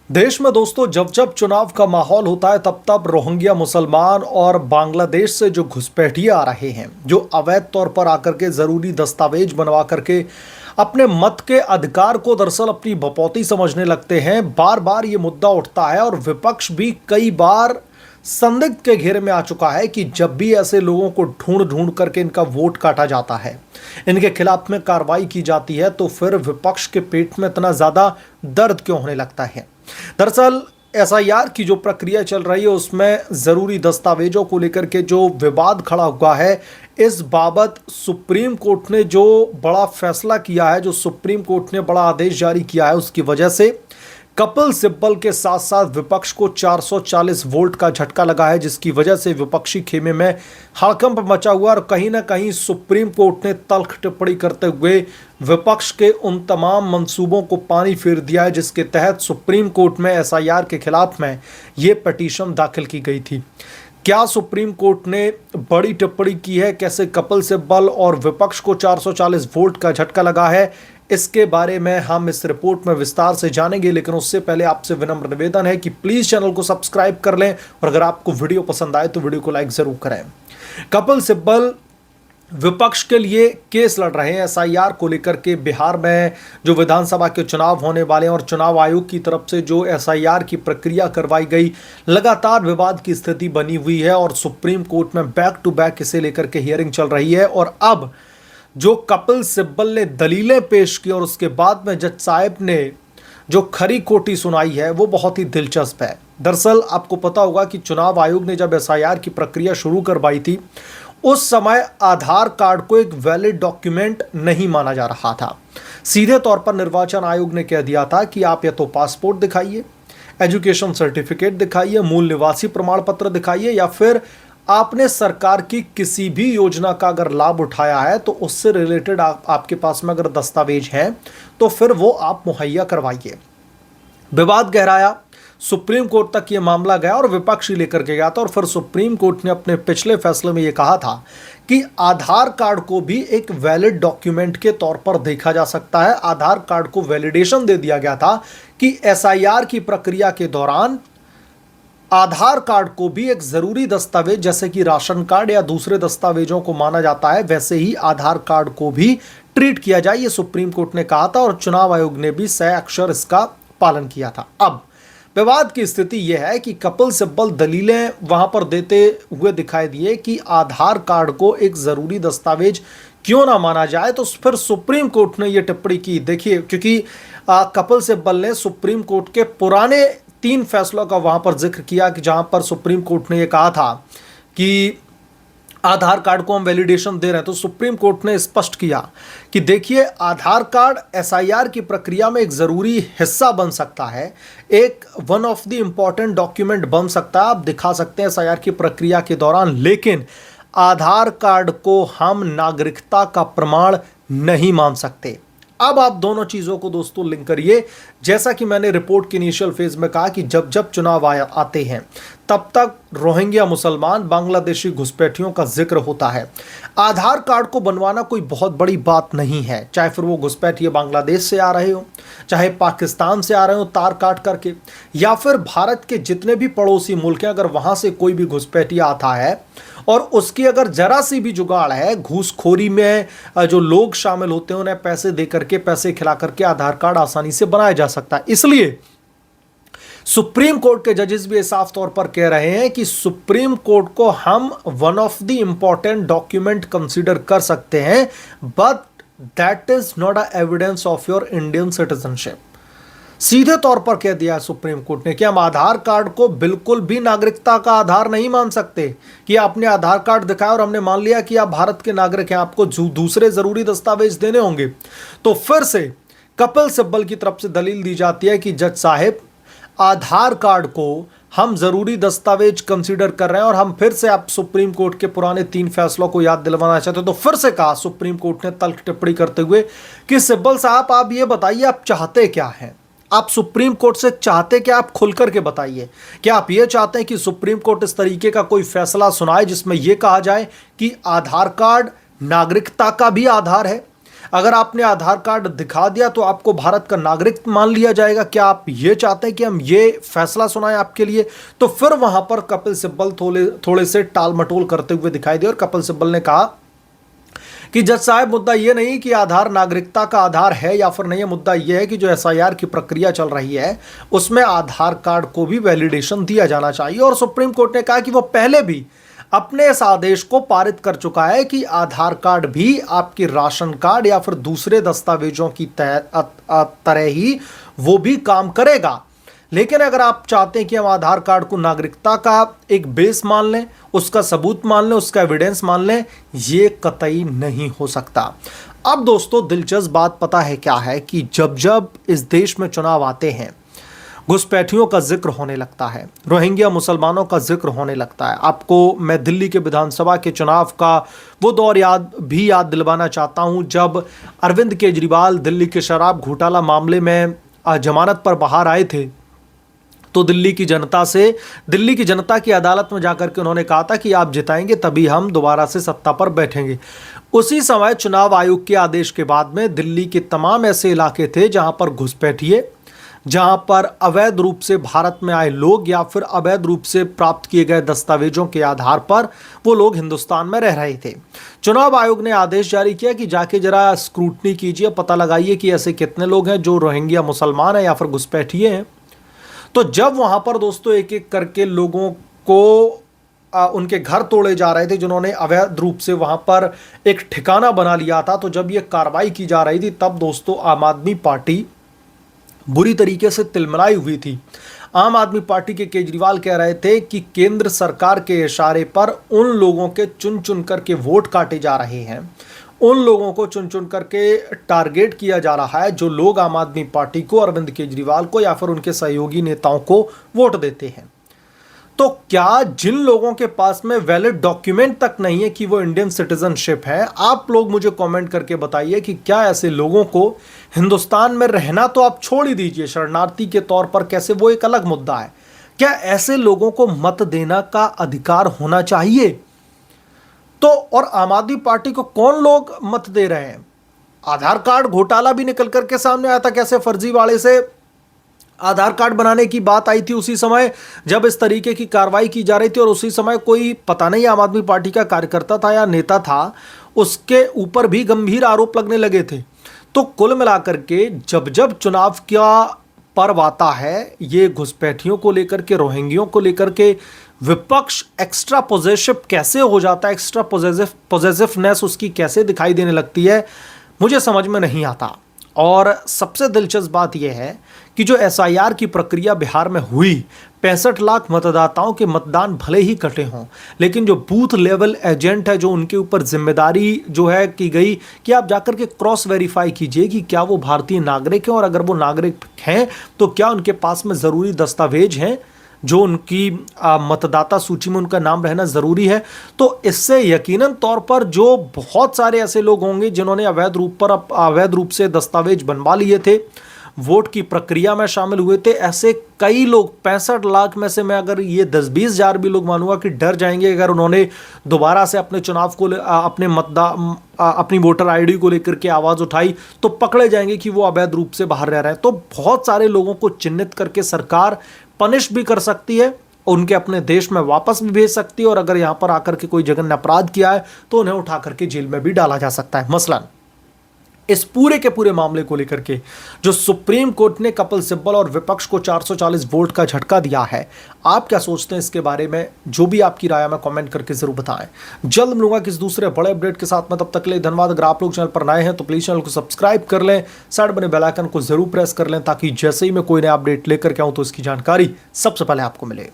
देश में दोस्तों जब जब चुनाव का माहौल होता है तब तब रोहिंग्या मुसलमान और बांग्लादेश से जो घुसपैठिए आ रहे हैं, जो अवैध तौर पर आकर के ज़रूरी दस्तावेज बनवा करके अपने मत के अधिकार को दरअसल अपनी बपौती समझने लगते हैं। बार बार ये मुद्दा उठता है और विपक्ष भी कई बार संदिग्ध के घेरे में आ चुका है कि जब भी ऐसे लोगों को ढूंढ ढूंढ करके इनका वोट काटा जाता है, इनके खिलाफ में कार्रवाई की जाती है, तो फिर विपक्ष के पेट में इतना ज़्यादा दर्द क्यों होने लगता है। दरअसल एसआईआर की जो प्रक्रिया चल रही है उसमें ज़रूरी दस्तावेजों को लेकर के जो विवाद खड़ा हुआ है, इस बाबत सुप्रीम कोर्ट ने जो बड़ा फैसला किया है, जो सुप्रीम कोर्ट ने बड़ा आदेश जारी किया है, उसकी वजह से कपिल सिब्बल के साथ साथ विपक्ष को 440 वोल्ट का झटका लगा है, जिसकी वजह से विपक्षी खेमे में हड़कंप मचा हुआ और कहीं ना कहीं सुप्रीम कोर्ट ने तल्ख टिप्पणी करते हुए विपक्ष के उन तमाम मंसूबों को पानी फेर दिया है जिसके तहत सुप्रीम कोर्ट में एसआईआर के खिलाफ में ये पिटीशन दाखिल की गई थी। क्या सुप्रीम कोर्ट ने बड़ी टिप्पणी की है, कैसे कपिल सिब्बल और विपक्ष को 440 वोल्ट का झटका लगा है, इसके बारे में हम इस रिपोर्ट में विस्तार से जानेंगे। लेकिन उससे पहले आपसे विनम्र निवेदन है कि प्लीज चैनल को सब्सक्राइब कर लें और अगर आपको वीडियो पसंद आए तो वीडियो को लाइक जरूर करें। कपिल सिब्बल विपक्ष के लिए केस लड़ रहे हैं एसआईआर को लेकर के। बिहार में जो विधानसभा के चुनाव होने वाले हैं और चुनाव आयोग की तरफ से जो एसआईआर की प्रक्रिया करवाई गई, लगातार विवाद की स्थिति बनी हुई है और सुप्रीम कोर्ट में बैक टू बैक इसे लेकर के हियरिंग चल रही है। और अब जो कपिल सिब्बल ने दलीलें पेश की और उसके बाद में जज साहब ने जो खरी खोटी सुनाई है वो बहुत ही दिलचस्प है। दरअसल आपको पता होगा कि चुनाव आयोग ने जब एसआईआर की प्रक्रिया शुरू करवाई थी उस समय आधार कार्ड को एक वैलिड डॉक्यूमेंट नहीं माना जा रहा था। सीधे तौर पर निर्वाचन आयोग ने कह दिया था कि आप या तो पासपोर्ट दिखाइए, एजुकेशन सर्टिफिकेट दिखाइए, मूल निवासी प्रमाण पत्र दिखाइए, या फिर आपने सरकार की किसी भी योजना का अगर लाभ उठाया है तो उससे रिलेटेड आपके पास में अगर दस्तावेज हैं तो फिर वो आप मुहैया करवाइए। विवाद गहराया, सुप्रीम कोर्ट तक ये मामला गया और विपक्ष ही लेकर के गया था और फिर सुप्रीम कोर्ट ने अपने पिछले फैसले में ये कहा था कि आधार कार्ड को भी एक वैलिड डॉक्यूमेंट के तौर पर देखा जा सकता है। आधार कार्ड को वैलिडेशन दे दिया गया था कि एसआईआर की प्रक्रिया के दौरान आधार कार्ड को भी एक जरूरी दस्तावेज जैसे कि राशन कार्ड या दूसरे दस्तावेजों को माना जाता है, वैसे ही आधार कार्ड को भी ट्रीट किया जाए, ये सुप्रीम कोर्ट ने कहा था और चुनाव आयोग ने भी सह अक्षर इसका पालन किया था। अब विवाद की स्थिति यह है कि कपिल सिब्बल दलीलें वहां पर देते हुए दिखाई दिए कि आधार कार्ड को एक जरूरी दस्तावेज क्यों ना माना जाए, तो फिर सुप्रीम कोर्ट ने यह टिप्पणी की। देखिए, क्योंकि कपिल सिब्बल ने सुप्रीम कोर्ट के पुराने 3 फैसलों का वहां पर जिक्र किया कि जहां पर सुप्रीम कोर्ट ने यह कहा था कि आधार कार्ड को हम वैलिडेशन दे रहे हैं, तो सुप्रीम कोर्ट ने स्पष्ट किया कि देखिए, आधार कार्ड एसआईआर की प्रक्रिया में एक जरूरी हिस्सा बन सकता है, एक one of the important document बन सकता है, आप दिखा सकते हैं एसआईआर की प्रक्रिया के दौरान, लेकिन आधार कार्ड को हम नागरिकता का प्रमाण नहीं मान सकते। अब आप दोनों चीजों को दोस्तों लिंक करिए। जैसा कि मैंने रिपोर्ट के इनिशियल फेज में कहा कि जब जब चुनाव आते हैं तब तक रोहिंग्या मुसलमान बांग्लादेशी घुसपैठियों का जिक्र होता है। आधार कार्ड को बनवाना कोई बहुत बड़ी बात नहीं है, चाहे फिर वो घुसपैठिए बांग्लादेश से आ रहे हो, चाहे पाकिस्तान से आ रहे हो तार काट करके, या फिर भारत के जितने भी पड़ोसी मुल्क हैं, अगर वहां से कोई भी घुसपैठिया आता है और उसकी अगर जरा सी भी जुगाड़ है, घूसखोरी में जो लोग शामिल होते हैं उन्हें पैसे दे करके, पैसे खिला करके आधार कार्ड आसानी से बनाया जा सकता है। इसलिए सुप्रीम कोर्ट के जजेस भी साफ तौर पर कह रहे हैं कि सुप्रीम कोर्ट को हम one of the important document consider कर सकते हैं, but that is not a evidence of your Indian citizenship. सीधे तौर पर कह दिया सुप्रीम कोर्ट ने कि हम आधार कार्ड को बिल्कुल भी नागरिकता का आधार नहीं मान सकते कि आपने आधार कार्ड दिखाया और हमने मान लिया कि आप भारत के नागरिक हैं, आपको दूसरे जरूरी दस्तावेज देने होंगे। तो फिर से कपिल सिब्बल की तरफ से दलील दी जाती है कि जज साहिब, आधार कार्ड को हम जरूरी दस्तावेज कंसीडर कर रहे हैं और हम फिर से आप सुप्रीम कोर्ट के पुराने 3 फैसलों को याद दिलवाना चाहते हो। तो फिर से कहा सुप्रीम कोर्ट ने तल्ख टिप्पणी करते हुए कि सिब्बल साहब, आप ये बताइए आप चाहते क्या हैं, आप सुप्रीम कोर्ट से चाहते क्या, आप खुल करके बताइए। क्या आप ये चाहते हैं कि सुप्रीम कोर्ट इस तरीके का कोई फैसला सुनाए जिसमें यह कहा जाए कि आधार कार्ड नागरिकता का भी आधार है? अगर आपने आधार कार्ड दिखा दिया तो आपको भारत का नागरिक मान लिया जाएगा। क्या आप ये चाहते हैं कि हम ये फैसला सुनाएं आपके लिए? तो फिर वहां पर कपिल सिब्बल थोड़े से टाल मटोल करते हुए दिखाई दिए और कपिल सिब्बल ने कहा कि जज साहब, मुद्दा यह नहीं कि आधार नागरिकता का आधार है या फिर नहीं है, मुद्दा यह है कि जो एसआईआर की प्रक्रिया चल रही है उसमें आधार कार्ड को भी वैलिडेशन दिया जाना चाहिए। और सुप्रीम कोर्ट ने कहा कि वो पहले भी अपने इस आदेश को पारित कर चुका है कि आधार कार्ड भी आपके राशन कार्ड या फिर दूसरे दस्तावेजों की तरह ही वो भी काम करेगा। लेकिन अगर आप चाहते हैं कि हम आधार कार्ड को नागरिकता का एक बेस मान लें, उसका सबूत मान लें, उसका एविडेंस मान लें, ये कतई नहीं हो सकता। अब दोस्तों, दिलचस्प बात पता है क्या है कि जब जब इस देश में चुनाव आते हैं, घुसपैठियों का जिक्र होने लगता है, रोहिंग्या मुसलमानों का जिक्र होने लगता है। आपको मैं दिल्ली के विधानसभा के चुनाव का वो दौर याद दिलवाना चाहता हूं जब अरविंद केजरीवाल दिल्ली के शराब घोटाला मामले में जमानत पर बाहर आए थे। तो दिल्ली की जनता की अदालत में जाकर के उन्होंने कहा था कि आप जिताएंगे तभी हम दोबारा से सत्ता पर बैठेंगे। उसी समय चुनाव आयोग के आदेश के बाद में दिल्ली के तमाम ऐसे इलाके थे जहां पर घुसपैठिए, जहां पर अवैध रूप से भारत में आए लोग या फिर अवैध रूप से प्राप्त किए गए दस्तावेजों के आधार पर वो लोग हिंदुस्तान में रह रहे थे। चुनाव आयोग ने आदेश जारी किया कि जाके जरा स्क्रूटनी कीजिए, पता लगाइए कि ऐसे कितने लोग हैं जो रोहिंग्या मुसलमान हैं या फिर घुसपैठिए हैं। तो जब वहां पर दोस्तों एक एक करके लोगों को उनके घर तोड़े जा रहे थे, जिन्होंने अवैध रूप से वहां पर एक ठिकाना बना लिया था, तो जब ये कार्रवाई की जा रही थी तब दोस्तों आम आदमी पार्टी बुरी तरीके से तिलमिलाई हुई थी। आम आदमी पार्टी के केजरीवाल कह रहे थे कि केंद्र सरकार के इशारे पर उन लोगों के चुन चुन करके वोट काटे जा रहे हैं, उन लोगों को चुन चुन करके टारगेट किया जा रहा है जो लोग आम आदमी पार्टी को, अरविंद केजरीवाल को या फिर उनके सहयोगी नेताओं को वोट देते हैं। तो क्या जिन लोगों के पास में वैलिड डॉक्यूमेंट तक नहीं है कि वो इंडियन सिटीजनशिप है, आप लोग मुझे कमेंट करके बताइए कि क्या ऐसे लोगों को हिंदुस्तान में रहना तो आप छोड़ ही दीजिए, शरणार्थी के तौर पर कैसे, वो एक अलग मुद्दा है, क्या ऐसे लोगों को मत देना का अधिकार होना चाहिए? तो और आम आदमी पार्टी को कौन लोग मत दे रहे हैं? आधार कार्ड घोटाला भी निकल करके सामने आया था, कैसे फर्जीवाड़े से आधार कार्ड बनाने की बात आई थी उसी समय जब इस तरीके की कार्रवाई की जा रही थी, और उसी समय कोई पता नहीं आम आदमी पार्टी का कार्यकर्ता था या नेता था, उसके ऊपर भी गंभीर आरोप लगने लगे थे। तो कुल मिलाकर के जब जब चुनाव का पर्व आता है, ये घुसपैठियों को लेकर के, रोहिंग्यों को लेकर के विपक्ष एक्स्ट्रा पॉजिटिव कैसे हो जाता है, एक्स्ट्रा पॉजिटिवनेस उसकी कैसे दिखाई देने लगती है, मुझे समझ में नहीं आता। और सबसे दिलचस्प बात यह है कि जो एसआईआर की प्रक्रिया बिहार में हुई, 65 लाख मतदाताओं के मतदान भले ही कटे हों, लेकिन जो बूथ लेवल एजेंट है, जो उनके ऊपर जिम्मेदारी जो है की गई कि आप जाकर के क्रॉस वेरीफाई कीजिए कि क्या वो भारतीय नागरिक हैं, और अगर वो नागरिक हैं तो क्या उनके पास में ज़रूरी दस्तावेज हैं जो उनकी मतदाता सूची में उनका नाम रहना ज़रूरी है। तो इससे यकीनन तौर पर जो बहुत सारे ऐसे लोग होंगे जिन्होंने अवैध रूप से दस्तावेज बनवा लिए थे, वोट की प्रक्रिया में शामिल हुए थे, ऐसे कई लोग 65 लाख में से मैं अगर ये 10-20 हज़ार भी लोग मानूंगा कि डर जाएंगे अगर उन्होंने दोबारा से अपने चुनाव को अपनी वोटर आईडी को लेकर के आवाज़ उठाई तो पकड़े जाएंगे कि वो अवैध रूप से बाहर रह रहे हैं। तो बहुत सारे लोगों को चिन्हित करके सरकार पनिश भी कर सकती है, उनके अपने देश में वापस भी भेज सकती है, और अगर यहां पर आकर के कोई जघन्य अपराध किया है तो उन्हें उठा करके जेल में भी डाला जा सकता है। मसलन इस पूरे के पूरे मामले को लेकर के जो सुप्रीम कोर्ट ने कपिल सिब्बल और विपक्ष को 440 वोट का झटका दिया है, आप क्या सोचते हैं इसके बारे में? जो भी आपकी राय में कमेंट करके जरूर बताएं। जल्द मिलूंगा किसी दूसरे बड़े अपडेट के साथ में, तब तक के लिए धन्यवाद। अगर आप लोग चैनल पर नए हैं तो प्लीज चैनल को सब्सक्राइब कर लें, साइड बने बेल आइकन को जरूर प्रेस कर लें ताकि जैसे ही मैं कोई नया अपडेट लेकर के आऊं तो इसकी जानकारी सबसे पहले आपको मिले।